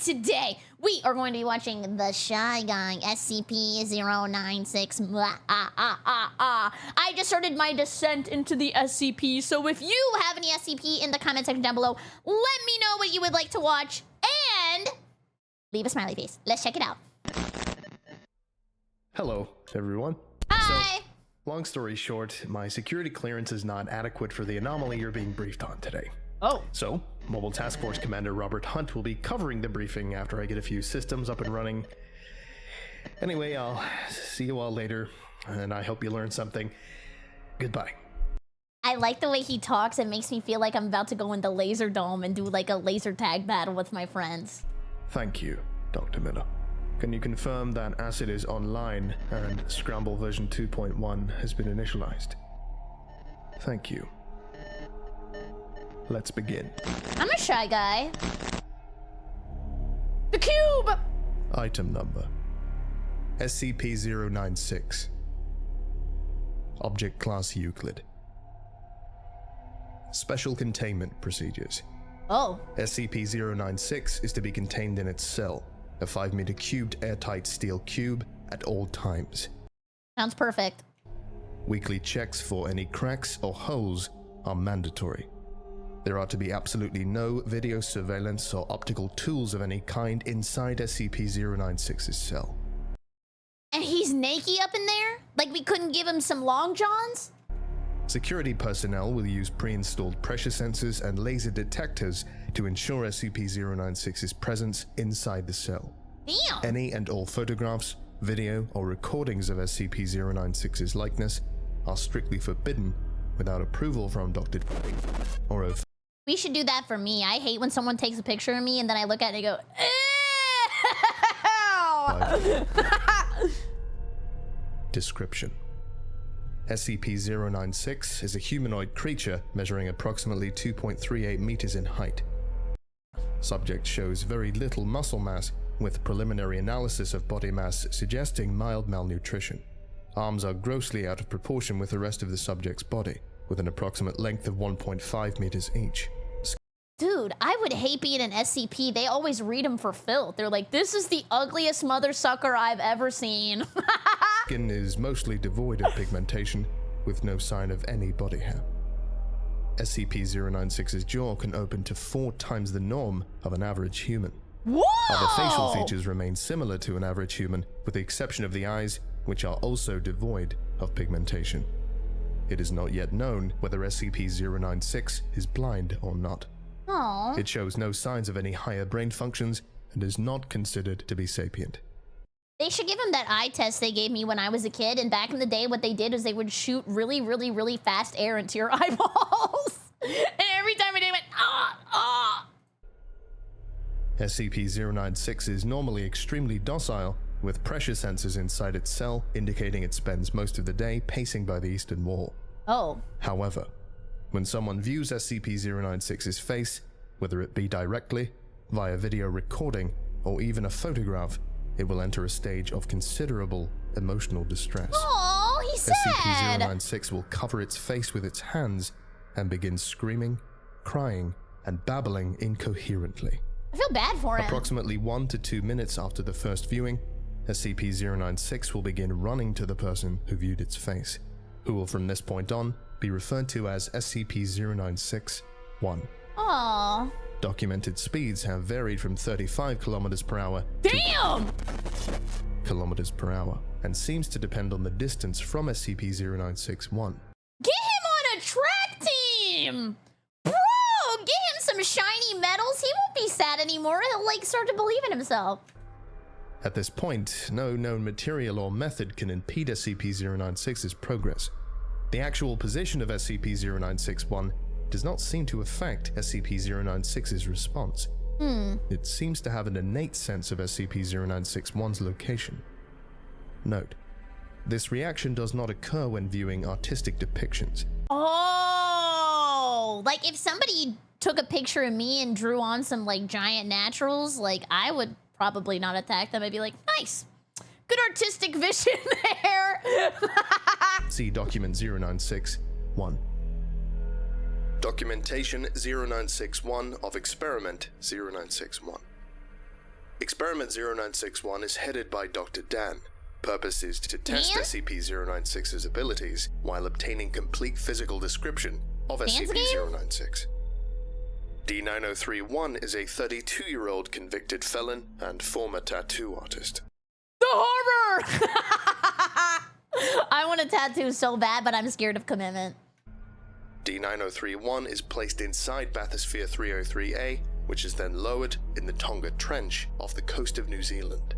today we are going to be watching the Shy Guy SCP-096. I just started my descent into the SCP, so if you have any SCP in the comment section down below, let me know what you would like to watch and leave a smiley face. Let's check it out. Hello, everyone. Hi. So, long story short, my security clearance is not adequate for the anomaly you're being briefed on today. Oh. So, Mobile Task Force Commander Robert Hunt will be covering the briefing after I get a few systems up and running. Anyway, I'll see you all later, and I hope you learned something. Goodbye. I like the way he talks. It makes me feel like I'm about to go in the laser dome and do like a laser tag battle with my friends. Thank you, Dr. Miller. Can you confirm that ACID is online and Scramble version 2.1 has been initialized? Thank you. Let's begin. I'm a Shy Guy. The cube! Item number SCP-096. Object Class Euclid. Special Containment Procedures. Oh. SCP-096 is to be contained in its cell, a 5-meter cubed airtight steel cube at all times. Sounds perfect. Weekly checks for any cracks or holes are mandatory. There are to be absolutely no video surveillance or optical tools of any kind inside SCP-096's cell. And he's naked up in there? Like we couldn't give him some long johns? Security personnel will use pre-installed pressure sensors and laser detectors to ensure SCP-096's presence inside the cell. Damn! Any and all photographs, video, or recordings of SCP-096's likeness are strictly forbidden without approval from Dr. or a... We should do that for me. I hate when someone takes a picture of me and then I look at it and go, ew! Description. SCP-096 is a humanoid creature measuring approximately 2.38 meters in height. Subject shows very little muscle mass, with preliminary analysis of body mass suggesting mild malnutrition. Arms are grossly out of proportion with the rest of the subject's body, with an approximate length of 1.5 meters each. Dude, I would hate being an SCP. They always read them for filth. They're like, this is the ugliest mother sucker I've ever seen. Skin is mostly devoid of pigmentation, with no sign of any body hair. SCP-096's jaw can open to 4 times the norm of an average human. Whoa! Other facial features remain similar to an average human, with the exception of the eyes, which are also devoid of pigmentation. It is not yet known whether SCP-096 is blind or not. Aww. It shows no signs of any higher brain functions and is not considered to be sapient. They should give him that eye test they gave me when I was a kid, and back in the day what they did is they would shoot really, really, really fast air into your eyeballs. And every time it went, ah, ah. SCP-096 is normally extremely docile, with pressure sensors inside its cell indicating it spends most of the day pacing by the eastern wall. Oh. However, when someone views SCP-096's face, whether it be directly, via video recording, or even a photograph, it will enter a stage of considerable emotional distress. Oh, he's sad. SCP-096 will cover its face with its hands and begin screaming, crying, and babbling incoherently. I feel bad for him. Approximately 1 to 2 minutes after the first viewing, SCP-096 will begin running to the person who viewed its face, who will from this point on be referred to as SCP-096-1. Aww. Documented speeds have varied from 35 kilometers per hour Damn! to kilometers per hour, and seems to depend on the distance from SCP-096-1. Get him on a track team! Bro, get him some shiny medals. He won't be sad anymore. He'll like start to believe in himself. At this point, no known material or method can impede SCP-096's progress. The actual position of SCP-096-1 does not seem to affect SCP-096's response. It seems to have an innate sense of SCP-096-1's location. Note, this reaction does not occur when viewing artistic depictions. Oh, like if somebody took a picture of me and drew on some like giant naturals, like I would probably not attack them. I'd be like, nice. Good artistic vision there. See document 096-1. Documentation 0961 of experiment 0961. Experiment 0961 is headed by Dr. Dan. Purpose is to test Dan? SCP-096's abilities while obtaining complete physical description of SCP-096. D9031 is a 32-year-old convicted felon and former tattoo artist. The horror! I want a tattoo so bad, but I'm scared of commitment. D9031 is placed inside Bathysphere 303A, which is then lowered in the Tonga Trench off the coast of New Zealand.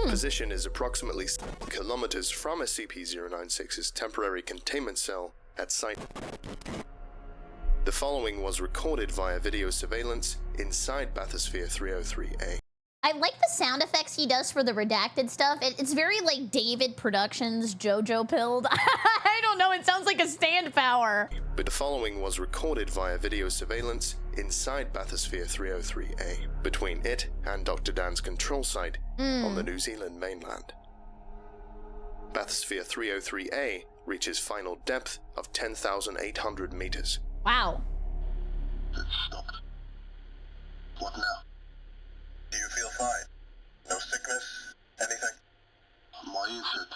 Position is approximately 7 kilometers from SCP-096's temporary containment cell at site. The following was recorded via video surveillance inside Bathysphere 303A. I like the sound effects he does for the redacted stuff. It's very like David Productions JoJo pilled. I don't know, it sounds like a stand power. But the following was recorded via video surveillance inside Bathysphere 303A, between it and Dr. Dan's control site on the New Zealand mainland. Bathysphere 303A reaches final depth of 10,800 meters. Wow. It stopped. What now? Do you feel fine? No sickness? Anything? My ears hurt.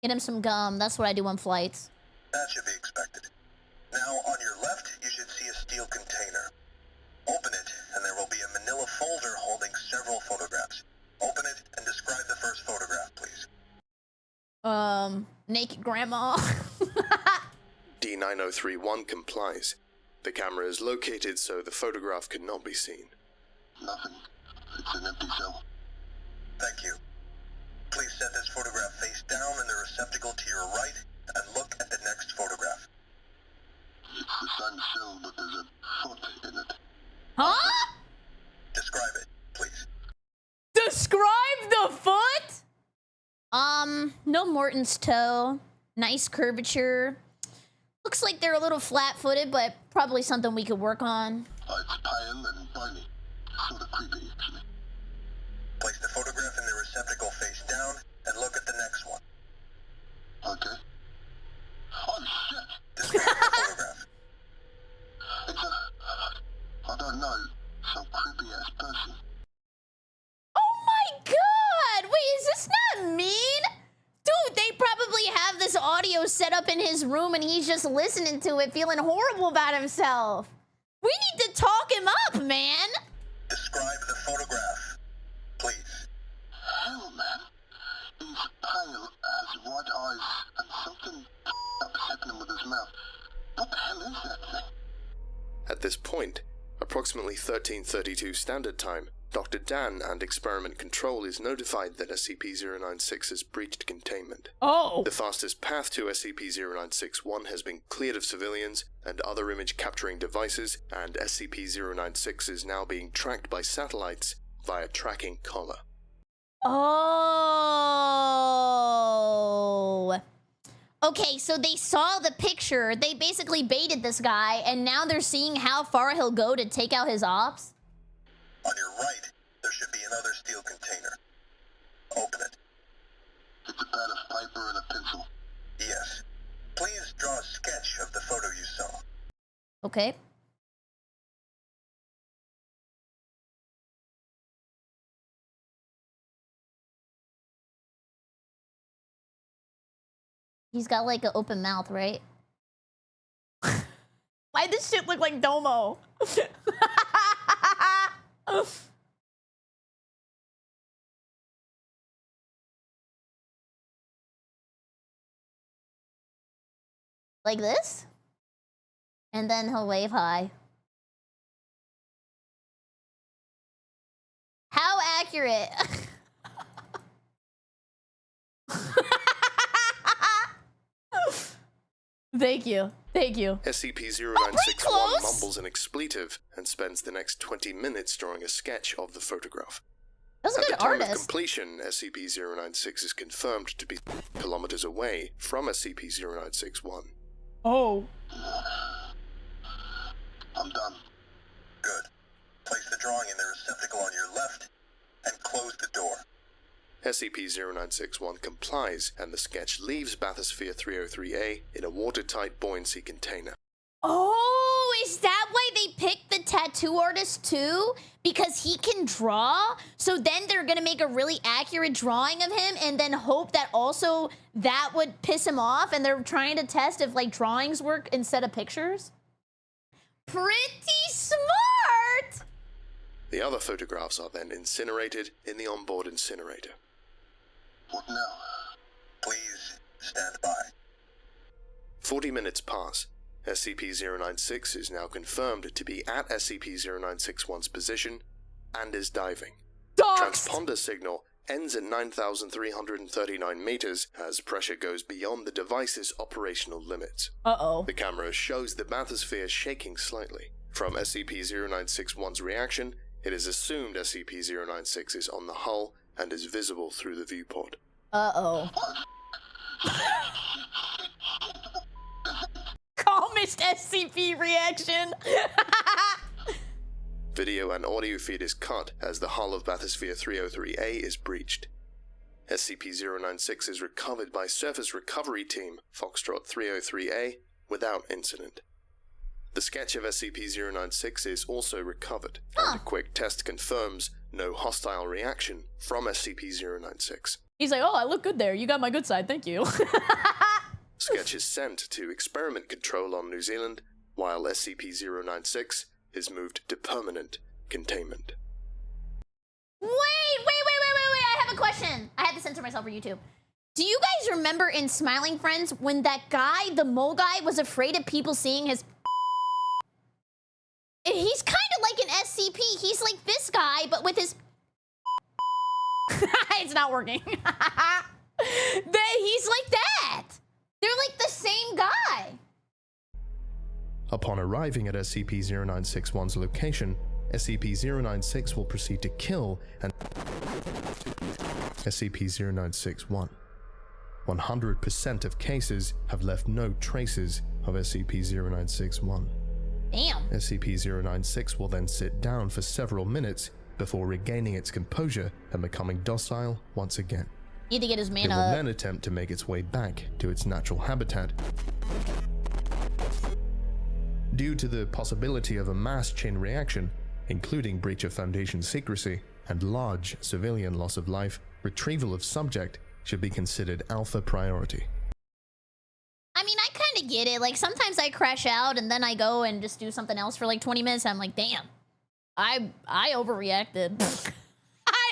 Get him some gum. That's what I do on flights. That should be expected. Now, on your left, you should see a steel container. Open it, and there will be a manila folder holding several photographs. Open it and describe the first photograph, please. Naked grandma. D9031 complies. The camera is located so the photograph cannot be seen. Nothing. It's an empty cell. Thank you. Please set this photograph face down in the receptacle to your right and look at the next photograph. It's the same cell, but there's a foot in it. Huh? Describe it, please. Describe the foot? No Morton's toe. Nice curvature. Looks like they're a little flat-footed, but probably something we could work on. It's pale and bony. Sort of creepy, actually. Place the photograph in the receptacle face down and look at the next one. Okay. Oh, shit! Describe the photograph. It's I don't know, some creepy-ass person. Oh my god! Wait, is this not mean? Dude, they probably have this audio set up in his room and he's just listening to it, feeling horrible about himself. We need to talk him up, man! Describe the photograph, please. Hell, man. He's pale, has white eyes, and something up's happening with his mouth. What the hell is that thing? At this point, approximately 1332 Standard Time, Dr. Dan and Experiment Control is notified that SCP-096 has breached containment. Oh. The fastest path to SCP-096-1 has been cleared of civilians and other image-capturing devices, and SCP-096 is now being tracked by satellites via tracking collar. Oh. Okay, so they saw the picture, they basically baited this guy, and now they're seeing how far he'll go to take out his ops? On your right, there should be another steel container. Open it. It's a pad of paper and a pencil. Yes. Please draw a sketch of the photo you saw. Okay. He's got like an open mouth, right? Why does shit look like Domo? Like this? And then he'll wave hi. How accurate? Thank you. Thank you. SCP-096-1 mumbles an expletive and spends the next 20 minutes drawing a sketch of the photograph. That's a At good the time artist. of completion, SCP-096 is confirmed to be kilometers away from SCP-096-1. Oh. I'm done. Good. Place the drawing in the receptacle on your left and close the door. SCP-096-1 complies, and the sketch leaves Bathysphere 303A in a watertight buoyancy container. Oh, is that why they picked the tattoo artist too, because he can draw. So then they're gonna make a really accurate drawing of him and then hope that also that would piss him off, and they're trying to test if like drawings work instead of pictures. Pretty smart! The other photographs are then incinerated in the onboard incinerator. What now? Please stand by. 40 minutes pass. SCP-096 is now confirmed to be at SCP-0961's position and is diving. Dogs! Transponder signal ends at 9,339 meters as pressure goes beyond the device's operational limits. Uh-oh. The camera shows the bathysphere shaking slightly. From SCP-0961's reaction, it is assumed SCP-096 is on the hull and is visible through the viewport. Uh-oh. Calmest SCP reaction. Video and audio feed is cut as the hull of Bathysphere 303A is breached. SCP-096 is recovered by Surface Recovery Team Foxtrot 303A without incident. The sketch of SCP-096 is also recovered, and a quick test confirms no hostile reaction from SCP-096. He's like, oh, I look good there. You got my good side, thank you. Sketch is sent to Experiment Control on New Zealand, while SCP-096 is moved to permanent containment. Wait, I have a question. I had to censor myself for YouTube. Do you guys remember in Smiling Friends when that guy, the mole guy, was afraid of people seeing his He's kind of like an SCP. He's like this guy, but with his It's not working. He's like that. They're like the same guy. Upon arriving at SCP-0961's location, SCP-096 will proceed to kill and SCP-096-1. 100% of cases have left no traces of SCP-096-1. Damn. SCP-096 will then sit down for several minutes before regaining its composure and becoming docile once again. Need to get his It mana will up. then attempt to make its way back to its natural habitat. Due to the possibility of a mass chain reaction, including breach of Foundation secrecy and large civilian loss of life, retrieval of subject should be considered alpha priority. I mean, I kind of get it. Like, sometimes I crash out and then I go and just do something else for like 20 minutes. And I'm like, damn, I overreacted.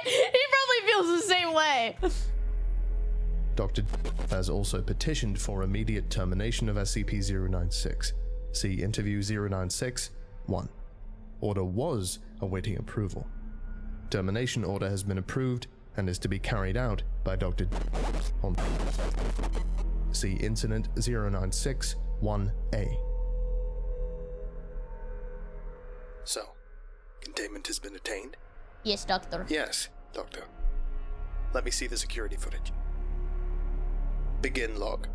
He probably feels the same way. Dr. has also petitioned for immediate termination of SCP-096. See Interview 096-1. Order was awaiting approval. Termination order has been approved and is to be carried out by Dr. on. See Incident 096-1A. So, containment has been attained? Yes, Doctor. Yes, Doctor. Let me see the security footage. Begin log.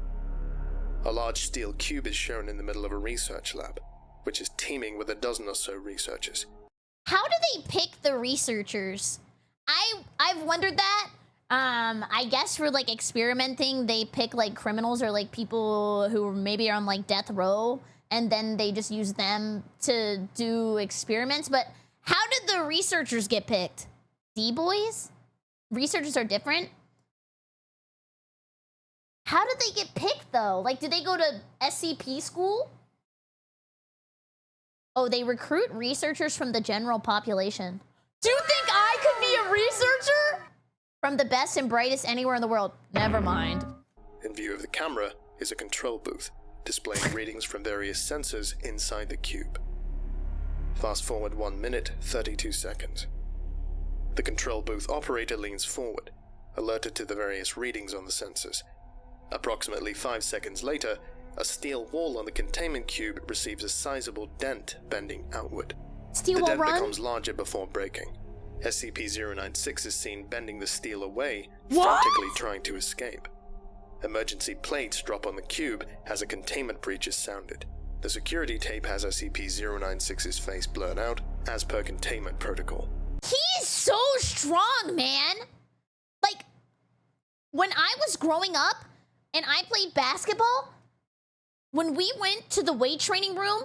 A large steel cube is shown in the middle of a research lab, which is teeming with a dozen or so researchers. How do they pick the researchers? I've wondered that. I guess for like experimenting, they pick like criminals or like people who maybe are on like death row, and then they just use them to do experiments. But how did the researchers get picked? D-boys? Researchers are different? How did they get picked though? Like, did they go to SCP school? Oh, they recruit researchers from the general population. Do you think I could be a researcher? From the best and brightest anywhere in the world. Never mind. In view of the camera is a control booth, displaying readings from various sensors inside the cube. Fast forward 1 minute, 32 seconds. The control booth operator leans forward, alerted to the various readings on the sensors. Approximately 5 seconds later, a steel wall on the containment cube receives a sizable dent bending outward. Steel The will dent run? becomes larger before breaking. SCP-096 is seen bending the steel away, What? frantically trying to escape. Emergency plates drop on the cube as a containment breach is sounded. The security tape has SCP-096's face blurred out, as per containment protocol. He is so strong, man. Like, when I was growing up and I played basketball, when we went to the weight training room,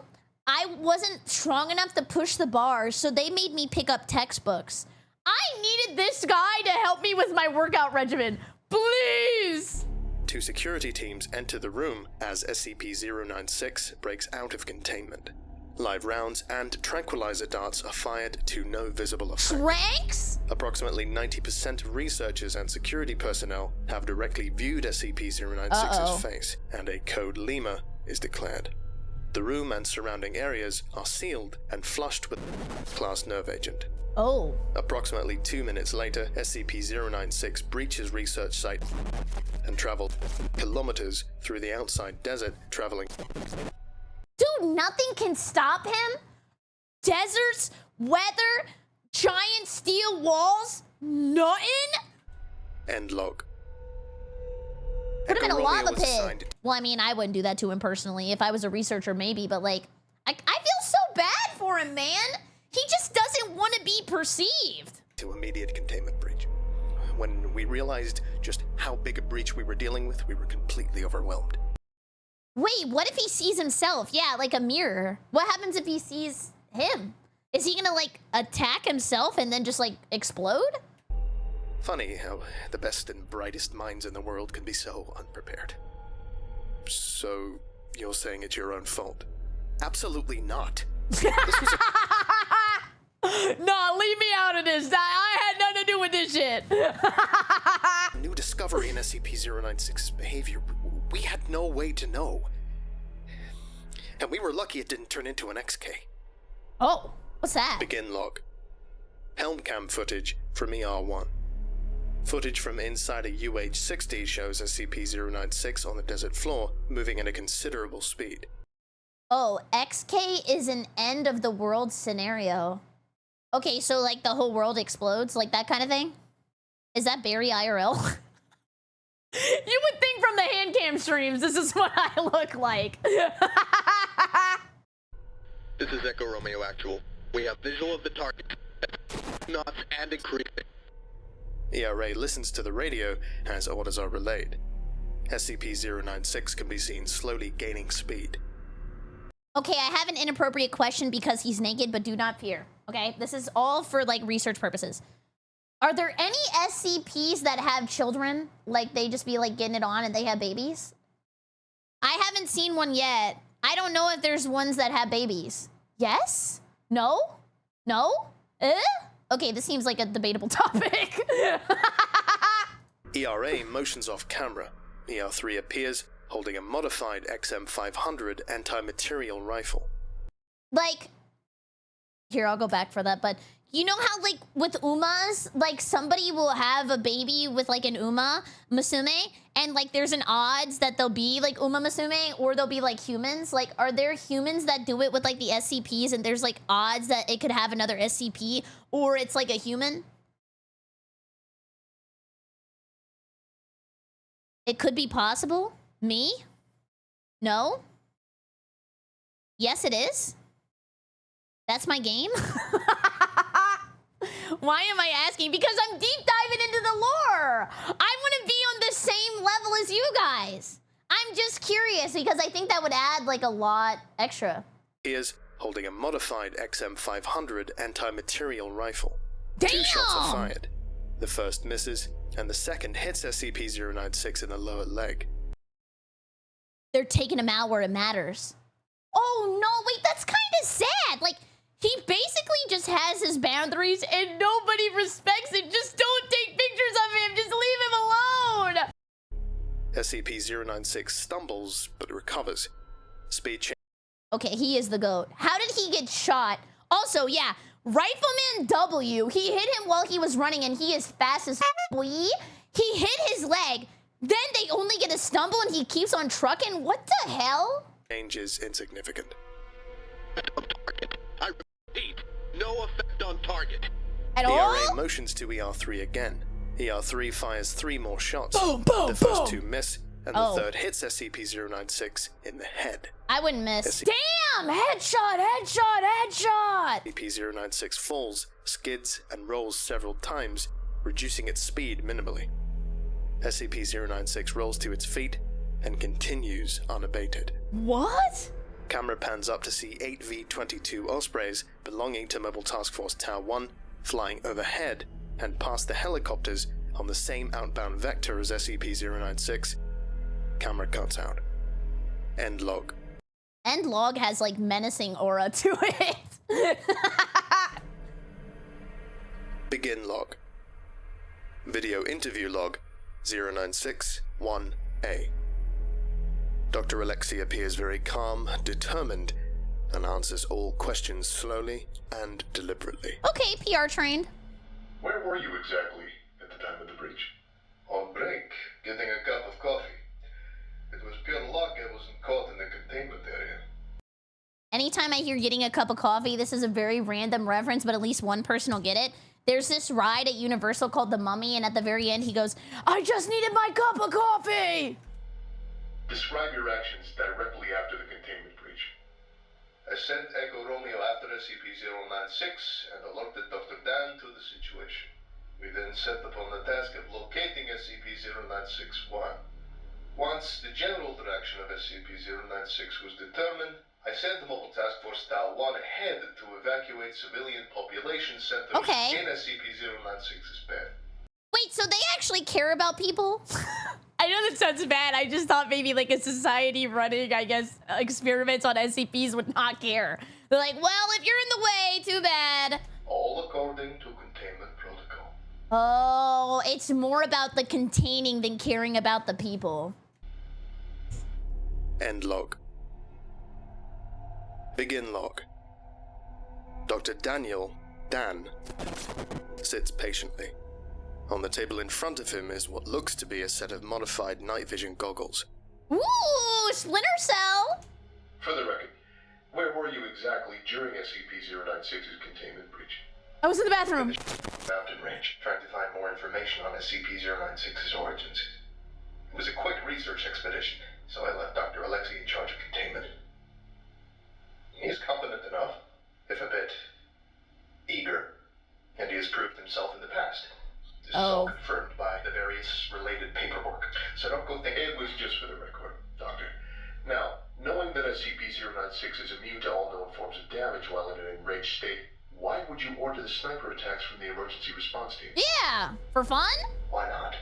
I wasn't strong enough to push the bars, so they made me pick up textbooks. I needed this guy to help me with my workout regimen. Please! 2 security teams enter the room as SCP-096 breaks out of containment. Live rounds and tranquilizer darts are fired to no visible effect. Tranks? Approximately 90% of researchers and security personnel have directly viewed SCP-096's face, and a code Lima is declared. The room and surrounding areas are sealed and flushed with class nerve agent. Oh. Approximately 2 minutes later, SCP-096 breaches research site and travels kilometers through the outside desert, traveling. Dude, nothing can stop him? Deserts, weather, giant steel walls, nothing? End log. Put him in a Echo Romeo lava was pit. assigned Well, I mean, I wouldn't do that to him personally. If I was a researcher, maybe, but like, I feel so bad for him, man. He just doesn't want to be perceived. to immediate containment breach. When we realized just how big a breach we were dealing with, we were completely overwhelmed. Wait, what if he sees himself? Yeah, like a mirror. What happens if he sees him? Is he gonna, like, attack himself and then just, like, explode? Funny how the best and brightest minds in the world can be so unprepared. So, you're saying it's your own fault? Absolutely not. This was Nah, leave me out of this. I had nothing to do with this shit. a new discovery in SCP-096's behavior. We had no way to know. And we were lucky it didn't turn into an XK. Oh, what's that? Begin log. Helm cam footage from ER1. Footage from inside a UH-60 shows SCP-096 on the desert floor, moving at a considerable speed. Oh, XK is an end of the world scenario. Okay, so like the whole world explodes, like that kind of thing? Is that Barry IRL? You would think from the hand cam streams, this is what I look like. This is Echo Romeo Actual. We have visual of the target. Knots and increasing. ERA listens to the radio as orders are relayed. SCP-096 can be seen slowly gaining speed. Okay, I have an inappropriate question because he's naked, but do not fear. Okay, this is all for like research purposes. Are there any SCPs that have children? Like they just be like getting it on and they have babies? I haven't seen one yet. I don't know if there's ones that have babies. Yes? No? No? Okay, this seems like a debatable topic. ERA motions off camera. ER3 appears, holding a modified XM500 anti-material rifle. Like, here, I'll go back for that, but you know how, like, with Umas, like, somebody will have a baby with, like, an Uma Musume, and, like, there's an odds that they'll be, like, Uma Musume, or they'll be, like, humans? Like, are there humans that do it with, like, the SCPs, and there's, like, odds that it could have another SCP, or it's, like, a human? It could be possible? Me? No? Yes, it is? That's my game? Why am I asking? Because I'm deep diving into the lore. I want to be on the same level as you guys. I'm just curious because I think that would add like a lot extra. He is holding a modified XM500 anti-material rifle. Damn! 2 shots are fired. The first misses, and the second hits SCP-096 in the lower leg. They're taking him out where it matters. Oh no, wait, that's kind of sad. Like, he basically just has his boundaries and nobody respects it. Just don't take pictures of him. Just leave him alone. SCP-096 stumbles, but recovers. Speed change. Okay, he is the GOAT. How did he get shot? Also, yeah, Rifleman W, he hit him while he was running and he is fast as boy. He hit his leg, then they only get a stumble and he keeps on trucking? What the hell? Change is insignificant. On target. I repeat, no effect on target. At all? ERA motions to ER3 again. ER3 fires 3 more shots. Boom, boom, the first boom. 2 miss, and Oh. the third hits SCP-096 in the head. I wouldn't miss. SCP- Damn! Headshot, headshot, headshot! SCP-096 falls, skids, and rolls several times, reducing its speed minimally. SCP-096 rolls to its feet and continues unabated. What? Camera pans up to see 8 V-22 Ospreys belonging to Mobile Task Force Tower 1 flying overhead and past the helicopters on the same outbound vector as SCP-096. Camera cuts out. End log. End log has like menacing aura to it. Begin log. Video interview log 096-1A. Dr. Alexei appears very calm, determined, and answers all questions slowly and deliberately. Okay, PR trained. Where were you exactly at the time of the breach? On break, getting a cup of coffee. It was pure luck I wasn't caught in the containment area. Anytime I hear getting a cup of coffee, this is a very random reference, but at least one person will get it. There's this ride at Universal called The Mummy, and at the very end he goes, "I just needed my cup of coffee!" Describe your actions directly after the containment breach. I sent Echo Romeo after SCP-096 and alerted Dr. Dan to the situation. We then set upon the task of locating SCP-096-1. Once the general direction of SCP-096 was determined, I sent the Mobile Task Force Tower 1 ahead to evacuate civilian population centers in SCP-096's path. Wait, so they actually care about people? I know that sounds bad. I just thought maybe like a society running, I guess, experiments on SCPs would not care. They're like, well, if you're in the way, too bad. All according to containment protocol. Oh, it's more about the containing than caring about the people. End log. Begin log. Dr. Dan, sits patiently. On the table in front of him is what looks to be a set of modified night vision goggles. Ooh, Splinter Cell! For the record, where were you exactly during SCP-096's containment breach? I was in the bathroom. Mountain range, trying to find more information on SCP-096's origins. It was a quick research expedition, so I left Dr. Alexei in charge of containment. He is competent enough, if a bit eager, and he has proved himself in the past. This is all confirmed by the various related paperwork. So don't go thinking it was just for the record, Doctor. Now, knowing that SCP-096 is immune to all known forms of damage while in an enraged state, why would you order the sniper attacks from the emergency response team? Yeah, for fun? Why not?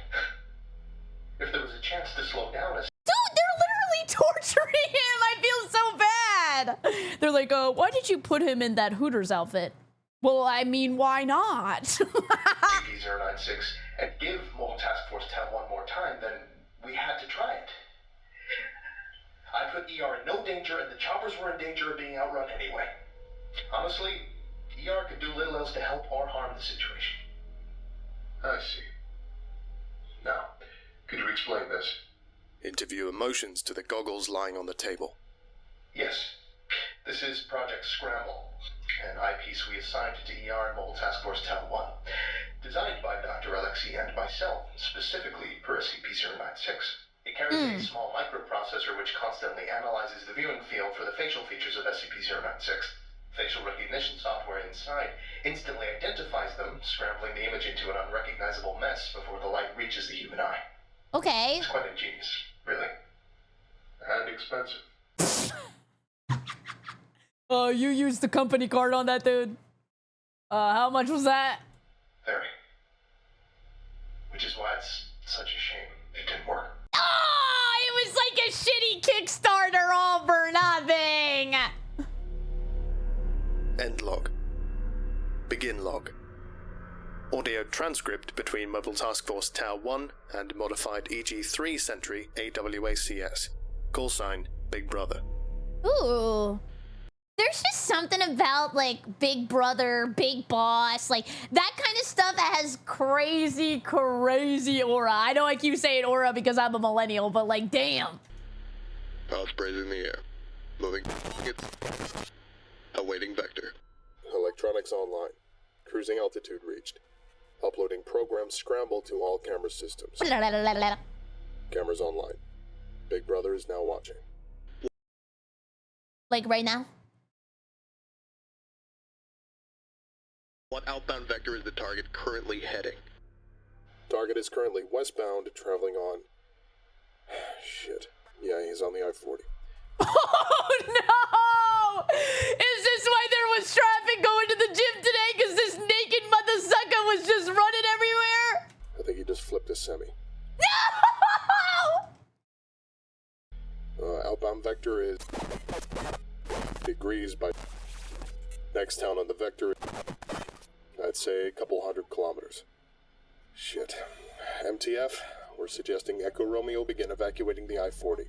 If there was a chance to slow down a... Dude, they're literally torturing him! I feel so bad! They're like, why did you put him in that Hooters outfit? Well, I mean, why not? SCP-096 and give Mobile Task Force Town one more time, then we had to try it. I put ER in no danger, and the choppers were in danger of being outrun anyway. Honestly, ER could do little else to help or harm the situation. I see. Now, could you explain this? Interviewer motions to the goggles lying on the table. Yes. This is Project Scramble, an eyepiece we assigned to ER and Mobile Task Force Town 1, designed by Dr. Alexei and myself, specifically for SCP-096. It carries a small microprocessor which constantly analyzes the viewing field for the facial features of SCP-096. Facial recognition software inside instantly identifies them, scrambling the image into an unrecognizable mess before the light reaches the human eye. Okay. It's quite ingenious, really. And expensive. You used the company card on that, dude. How much was that? Very. Which is why it's such a shame it didn't work. Oh, it was like a shitty Kickstarter all for nothing. End log. Begin log. Audio transcript between Mobile Task Force Tower 1 and Modified EG-3 Sentry AWACS. Call sign, Big Brother. Ooh. There's just something about, like, Big Brother, Big Boss, like, that kind of stuff that has crazy, crazy aura. I know I keep saying aura because I'm a millennial, but, like, damn. Power sprays in the air. Moving targets. Awaiting vector. Electronics online. Cruising altitude reached. Uploading program Scramble to all camera systems. Cameras online. Big Brother is now watching. Like, right now? What outbound vector is the target currently heading? Target is currently westbound, traveling on... Shit. Yeah, he's on the I-40. Oh, no! much traffic going to the gym today because this naked mother sucker was just running everywhere? I think he just flipped a semi. No! Outbound vector is degrees by next town on the vector. I'd say a couple 100 kilometers. Shit. MTF, we're suggesting Echo Romeo begin evacuating the I-40.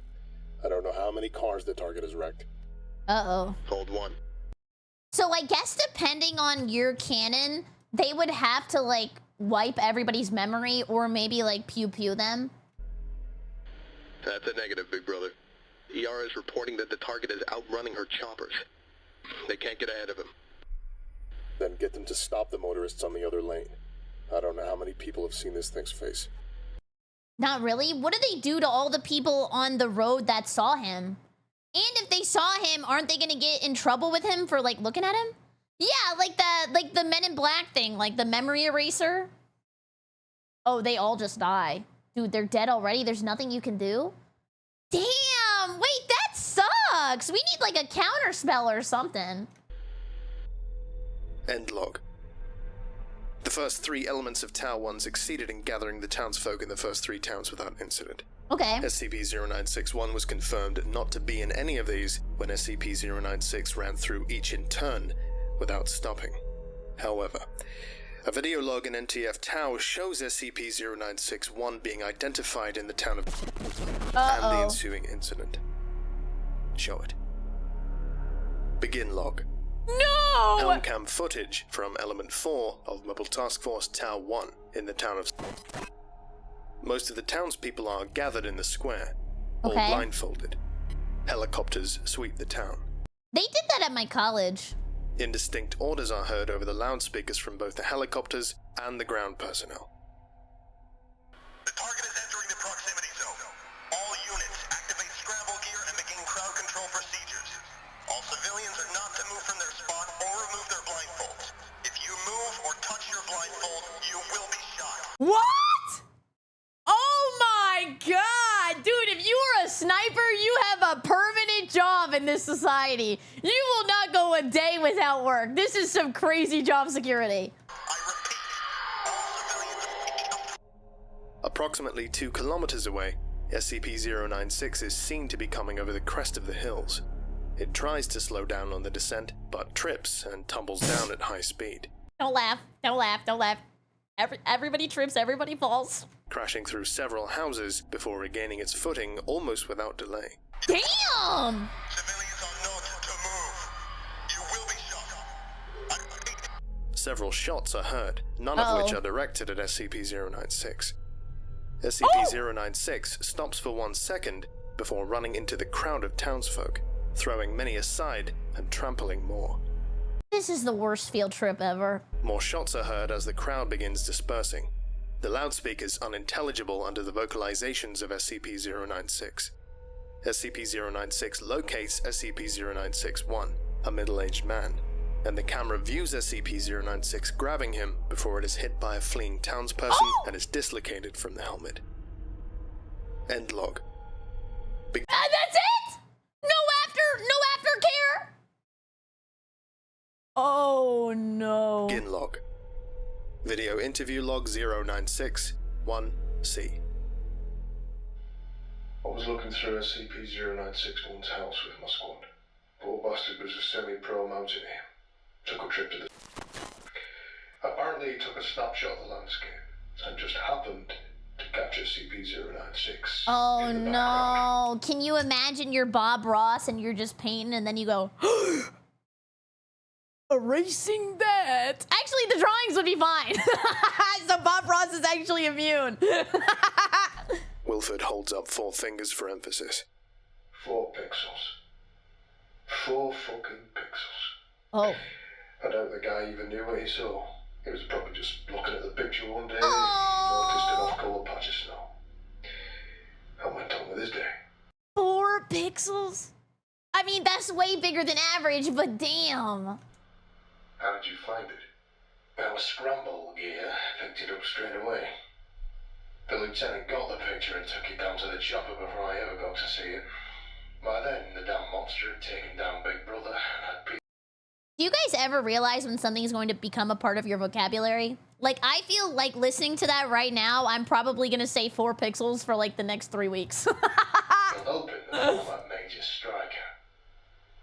I don't know how many cars the target has wrecked. Uh-oh. Hold 1. So I guess depending on your canon, they would have to, like, wipe everybody's memory or maybe, like, pew-pew them. That's a negative, big brother. ER is reporting that the target is outrunning her choppers. They can't get ahead of him. Then get them to stop the motorists on the other lane. I don't know how many people have seen this thing's face. Not really. What do they do to all the people on the road that saw him? And if they saw him, aren't they gonna get in trouble with him for, like, looking at him? Yeah, like the Men in Black thing, like the memory eraser. Oh, they all just die. Dude, they're dead already? There's nothing you can do? Damn! Wait, that sucks! We need, like, a counter spell or something. End log. The first 3 elements of Tau 1 succeeded in gathering the townsfolk in the first 3 towns without incident. Okay. SCP-096-1 was confirmed not to be in any of these when SCP-096 ran through each in turn without stopping. However, a video log in NTF Tau shows SCP-096-1 being identified in the town of and the ensuing incident. Show it. Begin log. No! Helm-cam footage from Element 4 of Mobile Task Force Tau 1 in the town of... Most of the townspeople are gathered in the square, all blindfolded. Helicopters sweep the town. They did that at my college. Indistinct orders are heard over the loudspeakers from both the helicopters and the ground personnel. The target is entering the proximity zone. All units activate Scramble gear and begin crowd control procedures. All civilians are not to move from their spot or remove their blindfolds. If you move or touch your blindfold, you will be shot. What? Oh my god! Dude, if you were a sniper, you have a permanent job in this society. You will not go a day without work. This is some crazy job security. I repeat, all civilians... Approximately 2 kilometers away, SCP-096 is seen to be coming over the crest of the hills. It tries to slow down on the descent, but trips and tumbles down at high speed. Don't laugh. Don't laugh. Don't laugh. Everybody trips. Everybody falls. Crashing through several houses before regaining its footing almost without delay. Damn! Civilians are not to move. You will be shot. I repeat. Several shots are heard, none of which are directed at SCP-096. SCP-096 stops for 1 second before running into the crowd of townsfolk, throwing many aside and trampling more. This is the worst field trip ever. More shots are heard as the crowd begins dispersing. The loudspeakers unintelligible under the vocalizations of SCP-096. SCP-096 locates SCP-096-1, a middle-aged man, and the camera views SCP-096 grabbing him before it is hit by a fleeing townsperson and is dislocated from the helmet. End log. That's it? No aftercare? Oh no. Begin log. Video interview log 096-1C. I was looking through SCP-096-1's house with my squad. Poor bastard was a semi-pro mountaineer. Took a trip to the... Apparently he took a snapshot of the landscape and just happened to capture SCP-096. Oh no. Can you imagine you're Bob Ross and you're just painting and then you go... Erasing that. Actually, the drawings would be fine. So Bob Ross is actually immune. Wilford holds up 4 fingers for emphasis. 4 pixels. 4 fucking pixels. Oh. I doubt the guy even knew what he saw. He was probably just looking at the picture one day, noticed an off-color patch of snow, and went on with his day. 4 pixels? I mean, that's way bigger than average, but damn. How did you find it? Our Scramble gear picked it up straight away. The lieutenant got the picture and took it down to the chopper before I ever got to see it. By then, the damn monster had taken down Big Brother and had Do you guys ever realize when something is going to become a part of your vocabulary? Like, I feel like listening to that right now, I'm probably gonna say 4 pixels for like the next 3 weeks. Open the format major striker.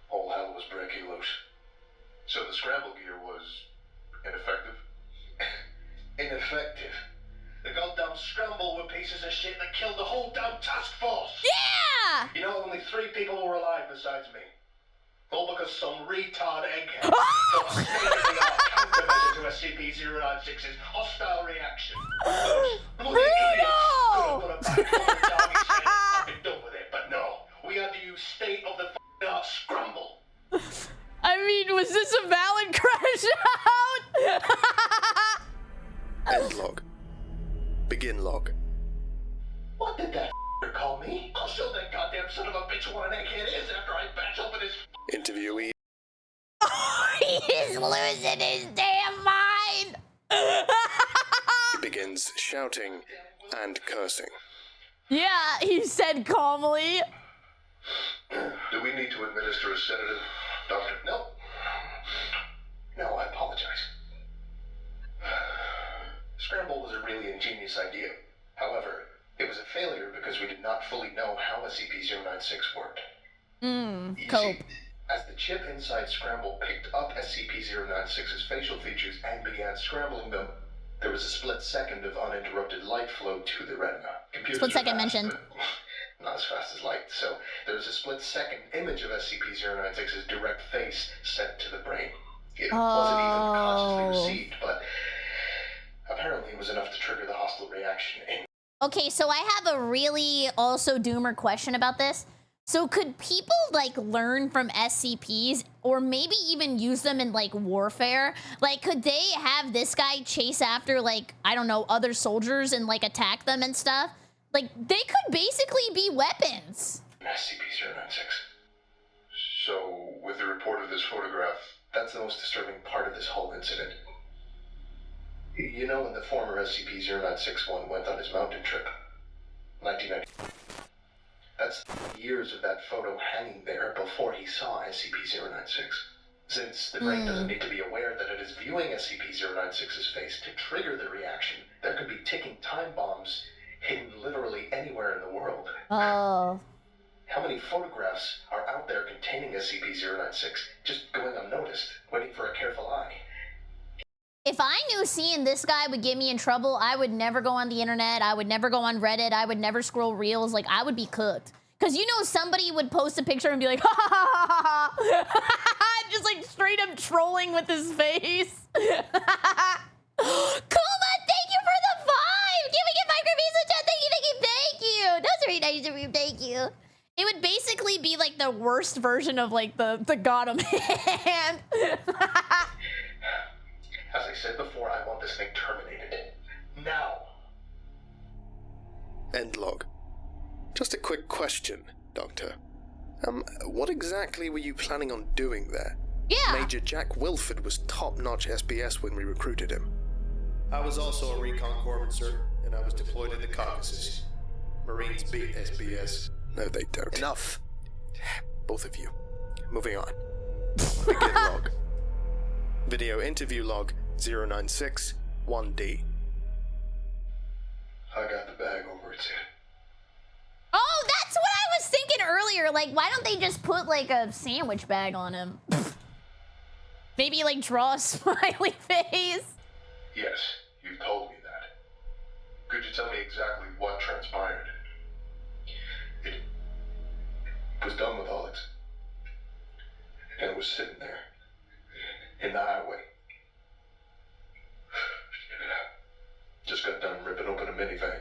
All hell was breaking loose. So the scramble gear was ineffective? Ineffective? The goddamn scramble were pieces of shit that killed the whole damn task force! Yeah! You know, only 3 people were alive besides me. All because some retard egghead got a state-of-the-art countermeasure to SCP-096's hostile reaction. Those bloody idiots could have put a back on the doggy's head and been done with it, but no. We had to use state-of-the-art scramble. I mean, was this a valid crash out? End log. Begin log. What did that call me? I'll show that goddamn son of a bitch what an egghead is after I bash open his Interviewee. He's losing his damn mind! He begins shouting and cursing. Yeah, he said calmly. Do we need to administer a sedative, Doctor? No. No, I apologize. Scramble was a really ingenious idea. However, it was a failure because we did not fully know how SCP-096 worked. You Cope. see, as the chip inside Scramble picked up SCP-096's facial features and began scrambling them, there was a split second of uninterrupted light flow to the retina. Computers Split second are fast, mentioned. but not as fast as light. So there was a split second image of SCP-096's direct face sent to the brain. It wasn't even consciously received, but apparently it was enough to trigger the hostile reaction in. Okay, so I have a really also doomer question about this. So could people like learn from SCPs or maybe even use them in like warfare? Like could they have this guy chase after like, I don't know, other soldiers and like attack them and stuff? Like they could basically be weapons. SCP-096. So with the report of this photograph, that's the most disturbing part of this whole incident. You know when the former SCP-096-1 went on his mountain trip? 1990. That's years of that photo hanging there before he saw SCP-096. Since the brain doesn't need to be aware that it is viewing SCP-096's face to trigger the reaction, there could be ticking time bombs hidden literally anywhere in the world. Oh. How many photographs are out there containing SCP-096 just going unnoticed, waiting for a careful eye? If I knew seeing this guy would get me in trouble, I would never go on the internet. I would never go on Reddit. I would never scroll reels. Like, I would be cooked. Because you know somebody would post a picture and be like, ha ha ha ha ha. Just like straight up trolling with his face. Kuma, thank you for the 5. Can we get microbeats in chat? Thank you. That's very nice of you. Thank you. It would basically be like the worst version of like the got him hand. As I said before, I want this thing terminated. Now. End log. Just a quick question, Doctor. What exactly were you planning on doing there? Yeah. Major Jack Wilford was top-notch SBS when we recruited him. I was also a recon corpsman, sir, and I was deployed in the Caucasus. Marines beat SBS. No, they don't. Enough. Both of you. Moving on. Begin log. Video interview log 096 1D. I got the bag over its head. Oh, that's what I was thinking earlier. Like, why don't they just put like a sandwich bag on him? Maybe like draw a smiley face. Yes, you told me that. Could you tell me exactly what transpired? It was done with Alex. And it was sitting there. In the highway. Just got done ripping open a minivan.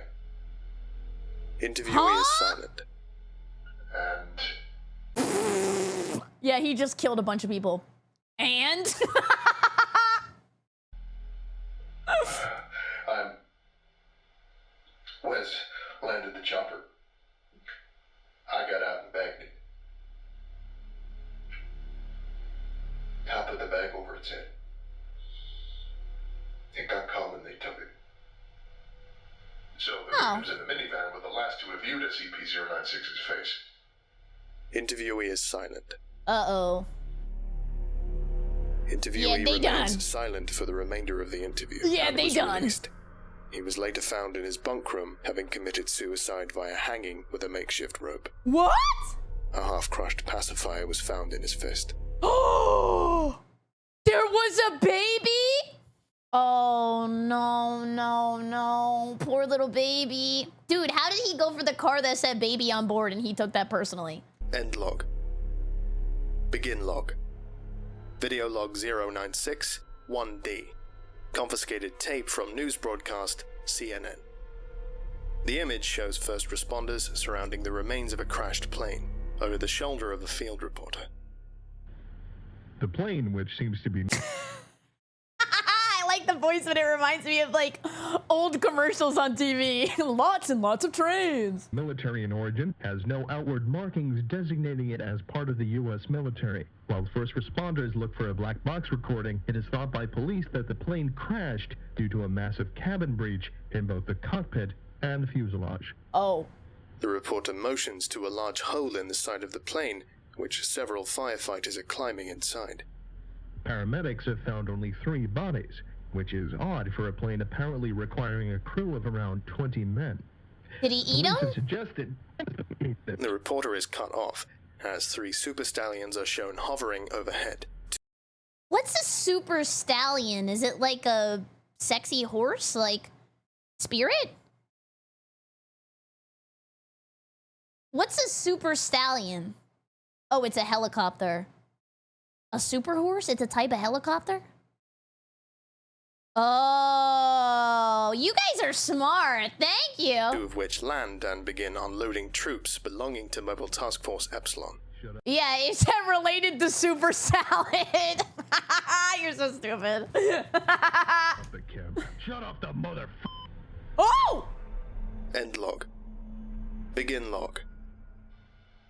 Interviewee is silent. And Yeah, he just killed a bunch of people. And? Wes landed the chopper. I got out and bagged it. I put the bag over its head. It got calm and they took it. So the victims in the minivan were the last to have viewed SCP-096's face. Interviewee is silent. Uh-oh. Interviewee they remains done. silent for the remainder of the interview. Yeah, and they was done. released. He was later found in his bunk room, having committed suicide via hanging with a makeshift rope. What? A half-crushed pacifier was found in his fist. Oh, there was a baby? Oh, no. Poor little baby. Dude, how did he go for the car that said baby on board and he took that personally? End log. Begin log. Video log 096 1D. Confiscated tape from news broadcast CNN. The image shows first responders surrounding the remains of a crashed plane over the shoulder of a field reporter. The plane, which seems to be... I like the voice, but it reminds me of like old commercials on TV. Lots and lots of trains. military in origin, has no outward markings designating it as part of the U.S. military. While first responders look for a black box recording, it is thought by police that the plane crashed due to a massive cabin breach in both the cockpit and fuselage. Oh. The reporter motions to a large hole in the side of the plane, which several firefighters are climbing inside. Paramedics have found only 3 bodies, which is odd for a plane apparently requiring a crew of around 20 men. Did he eat Police him? have suggested... The reporter is cut off, as 3 super stallions are shown hovering overhead. What's a super stallion? Is it like a sexy horse? Like spirit? What's a super stallion? Oh, it's a helicopter. A super horse? It's a type of helicopter? Oh, you guys are smart. Thank you. 2 of which land and begin unloading troops belonging to Mobile Task Force Epsilon. Yeah, it's related to super salad. You're so stupid. Off the camera. Shut off the mother... Oh! End log. Begin log.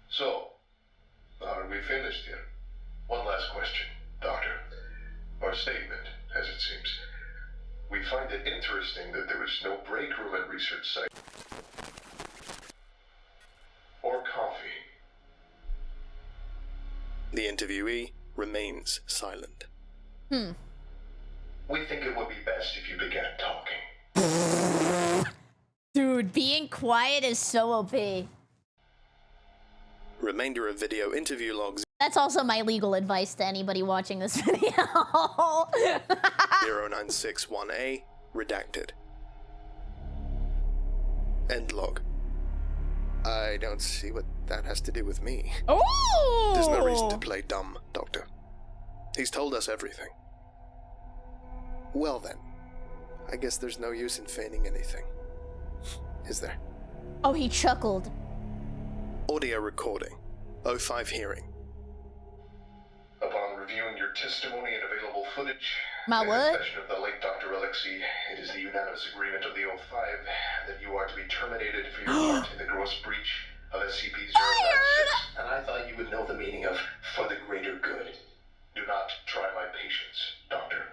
So, are we finished here? One last question, Doctor. Or statement, as it seems. We find it interesting that there is no break room at research site. Or coffee. The interviewee remains silent. We think it would be best if you began talking. Dude, being quiet is so OP. Remainder of video interview logs That's also my legal advice to anybody watching this video. 096-1A redacted. End log. I don't see what that has to do with me. Oh! There's no reason to play dumb, Doctor. He's told us everything. Well then, I guess there's no use in feigning anything. Is there? Oh, he chuckled. Audio recording. 05 hearing. Upon reviewing your testimony and available footage, My in what? confession of the late Dr. Alexei, it is the unanimous agreement of the 05 that you are to be terminated for your part in the gross breach of SCP-096. And I thought you would know the meaning of "for the greater good." Do not try my patience, Doctor.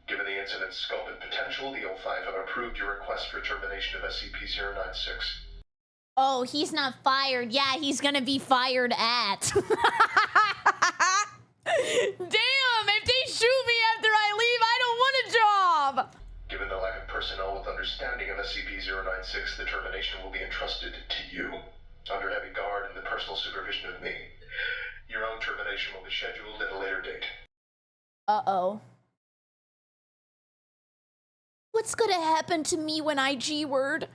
Given the incident's scope and potential, the 05 have approved your request for termination of SCP-096. Oh, he's not fired. Yeah, he's gonna be fired at. Damn, if they shoot me after I leave, I don't want a job. Given the lack of personnel with understanding of SCP-096, the termination will be entrusted to you, under heavy guard and the personal supervision of me. Your own termination will be scheduled at a later date. Uh-oh. What's gonna happen to me when I G-word?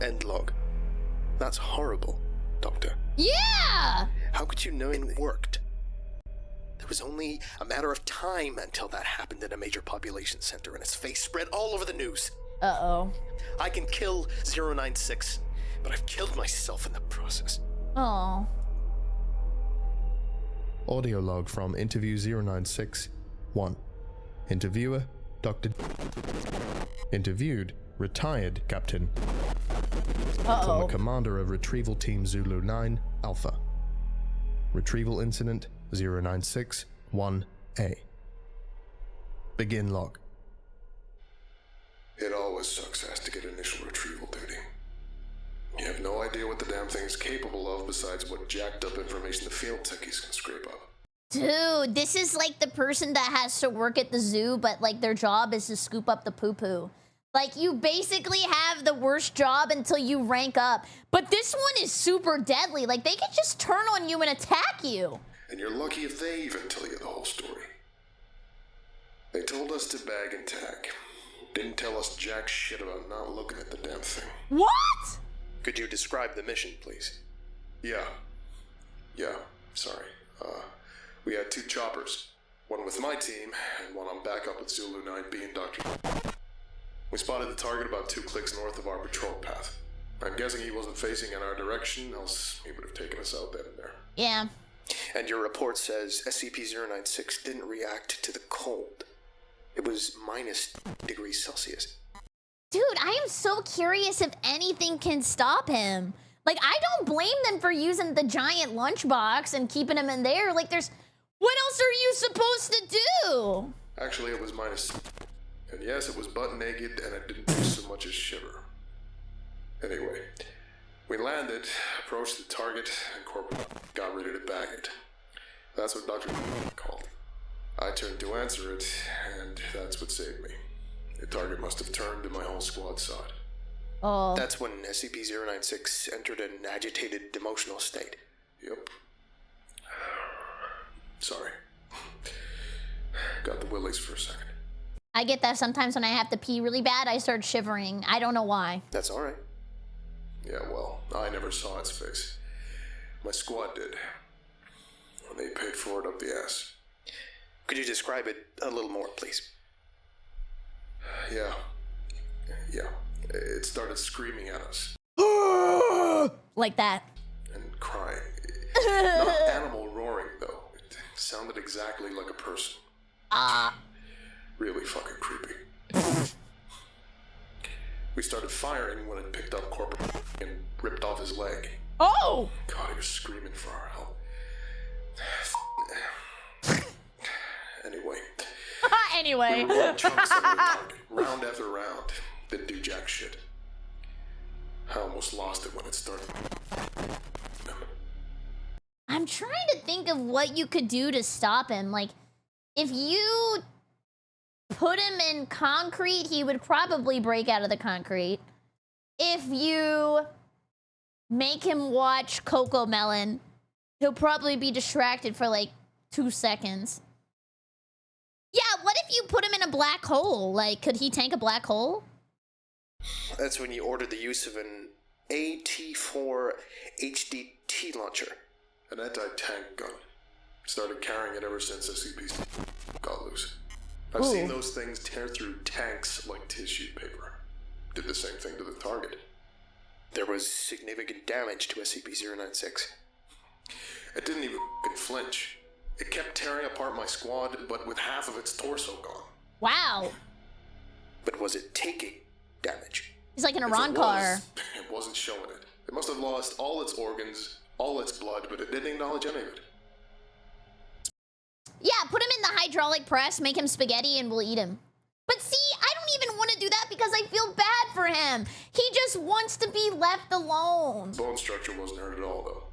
End log. That's horrible, Doctor. Yeah! How could you know it worked? It was only a matter of time until that happened in a major population center and its face spread all over the news. Uh-oh. I can kill 096, but I've killed myself in the process. Oh. Audio log from interview 096-1. Interviewer, Dr. Interviewed, retired Captain. Former Uh-oh. commander of Retrieval Team Zulu 9, Alpha. Retrieval Incident 096-1A. Begin log. It always sucks ass to get initial retrieval duty. You have no idea what the damn thing is capable of besides what jacked up information the field techies can scrape up. Dude, this is like the person that has to work at the zoo, but like their job is to scoop up the poo-poo. Like, you basically have the worst job until you rank up. But this one is super deadly. Like, they could just turn on you and attack you. And you're lucky if they even tell you the whole story. They told us to bag and tag. Didn't tell us jack shit about not looking at the damn thing. What? Could you describe the mission, please? Yeah, sorry. We had 2 choppers. One with my team, and one on backup with Zulu 9B and Dr. We spotted the target about 2 clicks north of our patrol path. I'm guessing he wasn't facing in our direction, else he would have taken us out then and there. Yeah. And your report says SCP-096 didn't react to the cold. It was -degrees Celsius. Dude, I am so curious if anything can stop him. Like, I don't blame them for using the giant lunchbox and keeping him in there. Like, what else are you supposed to do? Actually, it was minus. And yes, it was butt naked, and it didn't do so much as shiver. Anyway, we landed, approached the target, and Corporal got ready to bag it. That's what Dr. called. I turned to answer it, and that's what saved me. The target must have turned, and my whole squad saw it. Oh. That's when SCP-096 entered an agitated, emotional state. Yep. Sorry. Got the willies for a second. I get that sometimes when I have to pee really bad, I start shivering. I don't know why. That's all right. Yeah, well, I never saw its face. My squad did. And they paid for it up the ass. Could you describe it a little more, please? Yeah. It started screaming at us. Like that. And crying. Not animal roaring, though. It sounded exactly like a person. Really fucking creepy. We started firing when it picked up Corporal and ripped off his leg. Oh! God, he was screaming for our help. Anyway. Anyway. We were rolling chunks at the target, round after round. Didn't do jack shit. I almost lost it when it started. I'm trying to think of what you could do to stop him. Like, if you put him in concrete, he would probably break out of the concrete. If you make him watch Coco Melon, he'll probably be distracted for like 2 seconds. Yeah, what if you put him in a black hole? Like, could he tank a black hole? That's when you ordered the use of an AT-4 HDT launcher. An anti-tank gun. Started carrying it ever since SCP got loose. I've seen those things tear through tanks like tissue paper. Did the same thing to the target. There was significant damage to SCP-096. It didn't even flinch. It kept tearing apart my squad, but with half of its torso gone. Wow. But was it taking damage? He's like an If Iran car. It wasn't showing it. It must have lost all its organs, all its blood, but it didn't acknowledge any of it. Yeah, put him in the hydraulic press, make him spaghetti, and we'll eat him. But see, I don't even want to do that because I feel bad for him. He just wants to be left alone. Bone structure wasn't hurt at all, though.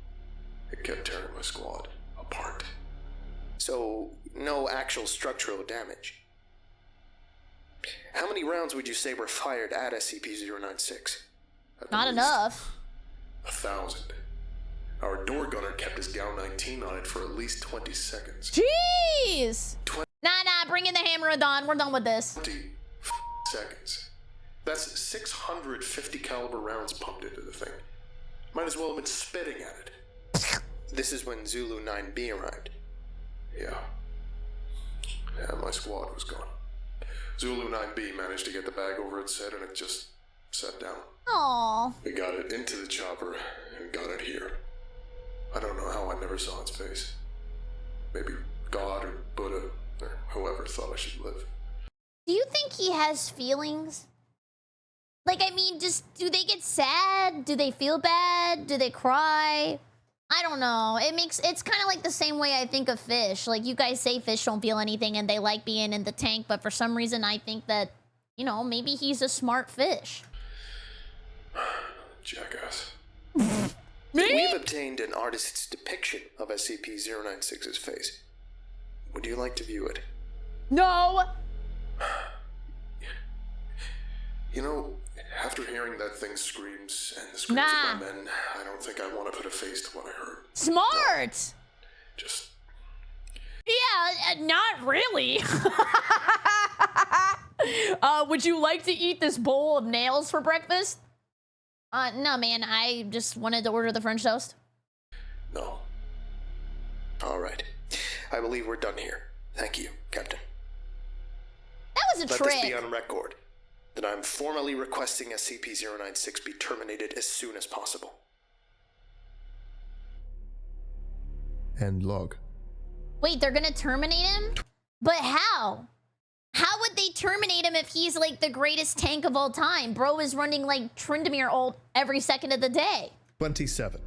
It kept tearing my squad apart. So, no actual structural damage. How many rounds would you say were fired at SCP-096? Not enough. 1,000. Our door gunner kept his Gao 19 on it for at least 20 seconds. Jeez! Nah, bring in the hammer of dawn. We're done with this. 20 seconds. That's 650 caliber rounds pumped into the thing. Might as well have been spitting at it. This is when Zulu 9B arrived. Yeah, my squad was gone. Zulu 9B managed to get the bag over its head and it just sat down. Aww. We got it into the chopper and got it here. I don't know how I never saw its face. Maybe God or Buddha or whoever thought I should live. Do you think he has feelings? Like, I mean, just, do they get sad? Do they feel bad? Do they cry? I don't know. It's kind of like the same way I think of fish. Like, you guys say fish don't feel anything and they like being in the tank, but for some reason I think that, you know, maybe he's a smart fish. Jackass. obtained an artist's depiction of SCP-096's face. Would you like to view it? No! You know, after hearing that thing's screams and the screams of my men, I don't think I want to put a face to what I heard. Smart! Just... Yeah, not really. Would you like to eat this bowl of nails for breakfast? No, man, I just wanted to order the French toast. No. All right. I believe we're done here. Thank you, Captain. That was a trick. Let this be on record that I'm formally requesting SCP-096 be terminated as soon as possible. End log. Wait, they're gonna terminate him? But how? How would they terminate him if he's like the greatest tank of all time? Bro is running like Tryndamere ult every second of the day. 27.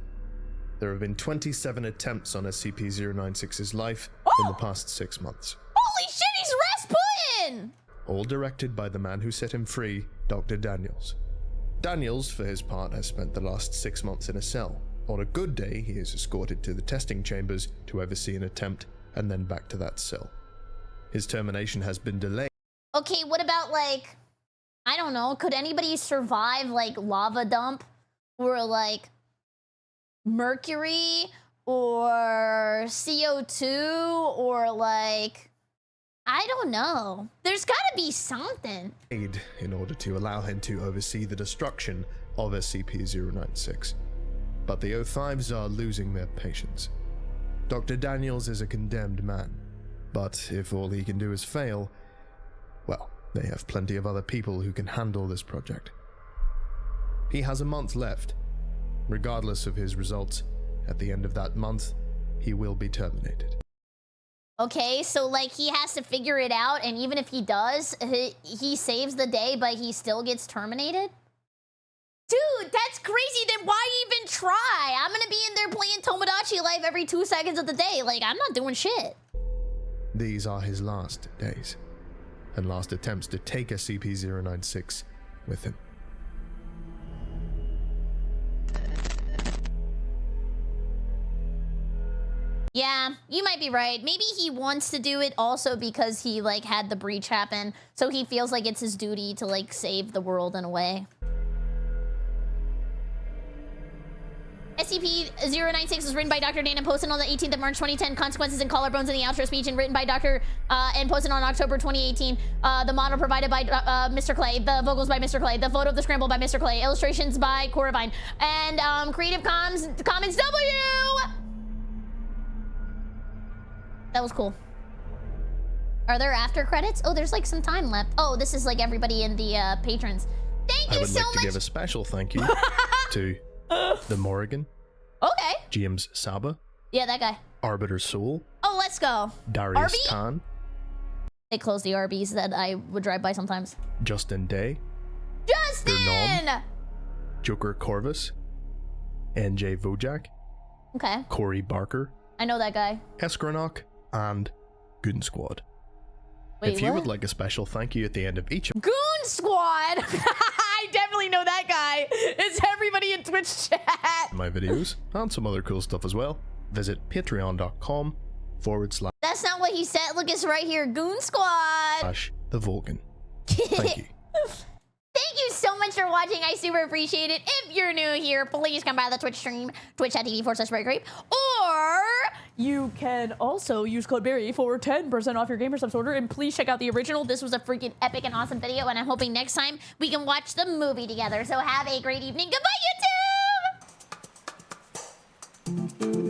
There have been 27 attempts on SCP-096's life in the past 6 months. Holy shit, he's Rasputin! All directed by the man who set him free, Dr. Daniels. Daniels, for his part, has spent the last 6 months in a cell. On a good day, he is escorted to the testing chambers to oversee an attempt, and then back to that cell. His termination has been delayed. Okay, what about like, I don't know, could anybody survive like lava dump or like mercury or CO2 or like, I don't know. There's gotta be something. In order to allow him to oversee the destruction of SCP-096. But the O5s are losing their patience. Dr. Daniels is a condemned man, but if all he can do is fail, well, they have plenty of other people who can handle this project. He has a month left. Regardless of his results, at the end of that month, he will be terminated. Okay, so like he has to figure it out, and even if he does, he saves the day, but he still gets terminated? Dude, that's crazy. Then why even try? I'm gonna be in there playing Tomodachi Life every 2 seconds of the day. Like, I'm not doing shit. These are his last days, and last attempts to take SCP-096 with him. Yeah, you might be right. Maybe he wants to do it also because he like had the breach happen, so he feels like it's his duty to like save the world in a way. SCP-096 was written by Dr. Dan and posted on the 18th of March 2010. Consequences and collarbones in the outro speech and written by Dr. and posted on October 2018. The model provided by Mr. Clay. The vocals by Mr. Clay. The photo of the Scramble by Mr. Clay. Illustrations by Coravine. And Creative Commons W! That was cool. Are there after credits? Oh, there's like some time left. Oh, this is like everybody in the patrons. Thank you so much. I would like to give a special thank you to the Morrigan. Okay. James Saba. Yeah, that guy. Arbiter Soul. Oh, let's go. Darius RB? Khan. They closed the RBs that I would drive by sometimes. Justin Day. Justin! Bernom, Joker Corvus. NJ Vojak. Okay. Corey Barker. I know that guy. Escronok. And Goon Squad. Wait, if you would like a special thank you at the end of each Goon Squad! I definitely know that guy. It's everybody in Twitch chat. my videos and some other cool stuff as well, visit patreon.com/. That's not what he said. Look, it's right here. Goon Squad. /TheVolgun. Thank you. Thank you so much for watching. I super appreciate it. If you're new here, please come by the Twitch stream, twitch.tv/BerryCrepe. Or you can also use code Berry for 10% off your GamerSubs order. And please check out the original. This was a freaking epic and awesome video. And I'm hoping next time we can watch the movie together. So have a great evening. Goodbye, YouTube!